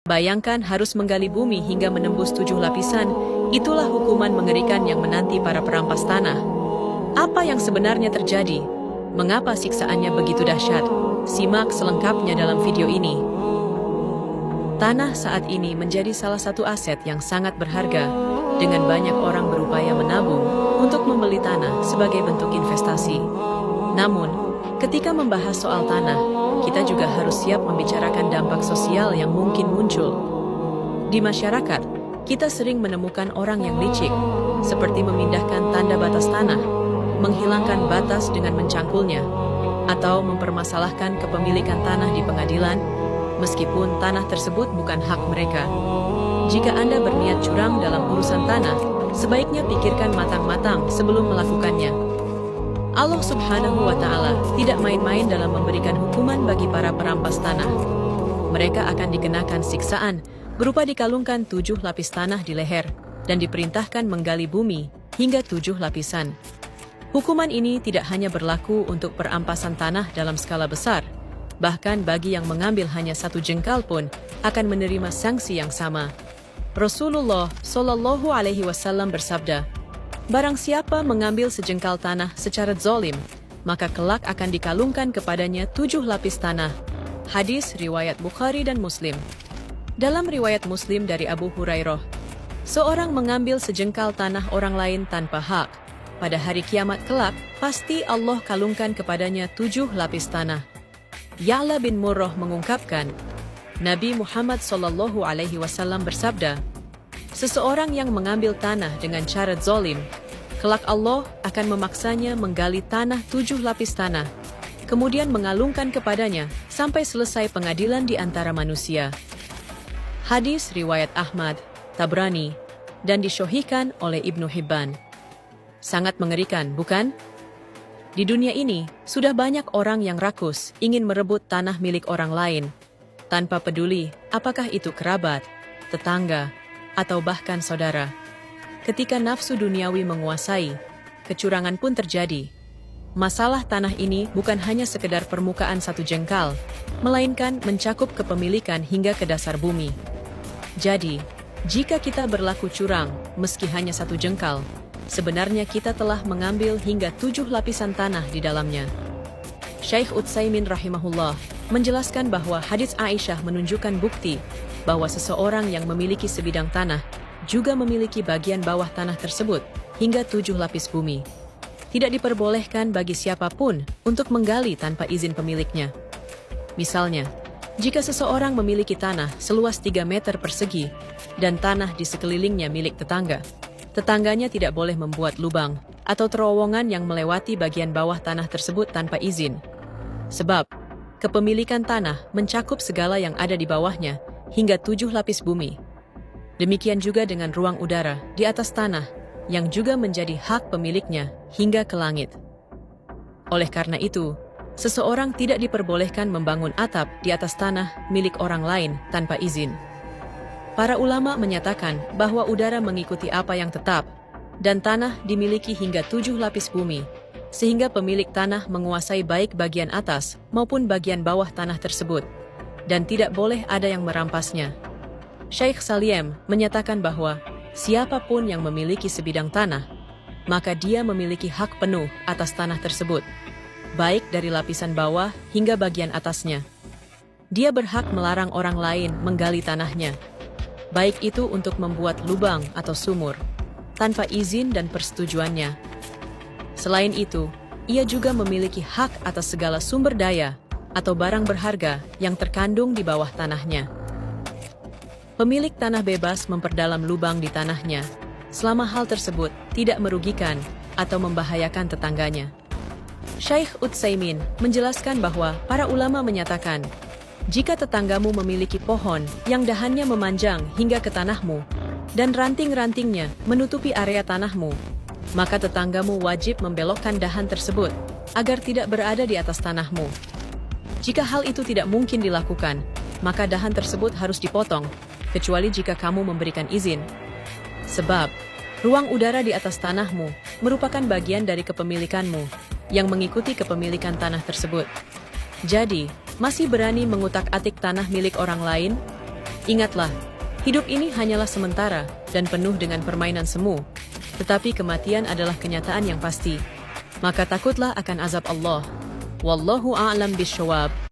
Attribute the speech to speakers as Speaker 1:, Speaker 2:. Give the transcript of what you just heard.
Speaker 1: Bayangkan harus menggali bumi hingga menembus 7 lapisan, itulah hukuman mengerikan yang menanti para perampas tanah. Apa yang sebenarnya terjadi? Mengapa siksaannya begitu dahsyat? Simak selengkapnya dalam video ini. Tanah saat ini menjadi salah satu aset yang sangat berharga, dengan banyak orang berupaya menabung untuk membeli tanah sebagai bentuk investasi. Namun, ketika membahas soal tanah, kita juga harus siap membicarakan dampak sosial yang mungkin muncul. Di masyarakat, kita sering menemukan orang yang licik, seperti memindahkan tanda batas tanah, menghilangkan batas dengan mencangkulnya, atau mempermasalahkan kepemilikan tanah di pengadilan, meskipun tanah tersebut bukan hak mereka. Jika Anda berniat curang dalam urusan tanah, sebaiknya pikirkan matang-matang sebelum melakukannya. Allah Subhanahu wa Ta'ala tidak main-main dalam memberikan hukuman bagi para perampas tanah. Mereka akan dikenakan siksaan berupa dikalungkan 7 lapis tanah di leher dan diperintahkan menggali bumi hingga 7 lapisan. Hukuman ini tidak hanya berlaku untuk perampasan tanah dalam skala besar, bahkan bagi yang mengambil hanya 1 jengkal pun akan menerima sanksi yang sama. Rasulullah Shallallahu Alaihi Wasallam bersabda, "Barang siapa mengambil sejengkal tanah secara zalim, maka kelak akan dikalungkan kepadanya 7 lapis tanah." Hadis riwayat Bukhari dan Muslim. Dalam riwayat Muslim dari Abu Hurairah, seorang mengambil sejengkal tanah orang lain tanpa hak, pada hari kiamat kelak, pasti Allah kalungkan kepadanya 7 lapis tanah. Ya'la bin Murrah mengungkapkan, Nabi Muhammad SAW bersabda, seseorang yang mengambil tanah dengan cara zalim, kelak Allah akan memaksanya menggali tanah 7 lapis tanah, kemudian mengalungkan kepadanya sampai selesai pengadilan di antara manusia. Hadis riwayat Ahmad, Tabrani, dan disyohihkan oleh Ibnu Hibban. Sangat mengerikan, bukan? Di dunia ini, sudah banyak orang yang rakus ingin merebut tanah milik orang lain, tanpa peduli apakah itu kerabat, tetangga, atau bahkan saudara. Ketika nafsu duniawi menguasai, kecurangan pun terjadi. Masalah tanah ini bukan hanya sekedar permukaan 1 jengkal, melainkan mencakup kepemilikan hingga ke dasar bumi. Jadi, jika kita berlaku curang, meski hanya 1 jengkal, sebenarnya kita telah mengambil hingga 7 lapisan tanah di dalamnya. Syekh Utsaimin rahimahullah menjelaskan bahwa hadis Aisyah menunjukkan bukti bahwa seseorang yang memiliki sebidang tanah juga memiliki bagian bawah tanah tersebut hingga 7 lapis bumi. Tidak diperbolehkan bagi siapapun untuk menggali tanpa izin pemiliknya. Misalnya, jika seseorang memiliki tanah seluas 3 meter persegi dan tanah di sekelilingnya milik tetangga, tetangganya tidak boleh membuat lubang atau terowongan yang melewati bagian bawah tanah tersebut tanpa izin. Sebab, kepemilikan tanah mencakup segala yang ada di bawahnya hingga 7 lapis bumi. Demikian juga dengan ruang udara di atas tanah yang juga menjadi hak pemiliknya hingga ke langit. Oleh karena itu, seseorang tidak diperbolehkan membangun atap di atas tanah milik orang lain tanpa izin. Para ulama menyatakan bahwa udara mengikuti apa yang tetap, dan tanah dimiliki hingga 7 lapis bumi, sehingga pemilik tanah menguasai baik bagian atas maupun bagian bawah tanah tersebut, dan tidak boleh ada yang merampasnya. Syekh Saliem menyatakan bahwa siapapun yang memiliki sebidang tanah, maka dia memiliki hak penuh atas tanah tersebut, baik dari lapisan bawah hingga bagian atasnya. Dia berhak melarang orang lain menggali tanahnya, baik itu untuk membuat lubang atau sumur, tanpa izin dan persetujuannya. Selain itu, ia juga memiliki hak atas segala sumber daya atau barang berharga yang terkandung di bawah tanahnya. Pemilik tanah bebas memperdalam lubang di tanahnya, selama hal tersebut tidak merugikan atau membahayakan tetangganya. Syekh Utsaimin menjelaskan bahwa para ulama menyatakan, jika tetanggamu memiliki pohon yang dahannya memanjang hingga ke tanahmu, dan ranting-rantingnya menutupi area tanahmu, maka tetanggamu wajib membelokkan dahan tersebut agar tidak berada di atas tanahmu. Jika hal itu tidak mungkin dilakukan, maka dahan tersebut harus dipotong, kecuali jika kamu memberikan izin. Sebab, ruang udara di atas tanahmu merupakan bagian dari kepemilikanmu yang mengikuti kepemilikan tanah tersebut. Jadi, masih berani mengutak-atik tanah milik orang lain? Ingatlah, hidup ini hanyalah sementara dan penuh dengan permainan semu. Tetapi kematian adalah kenyataan yang pasti. Maka takutlah akan azab Allah. Wallahu a'lam bishawab.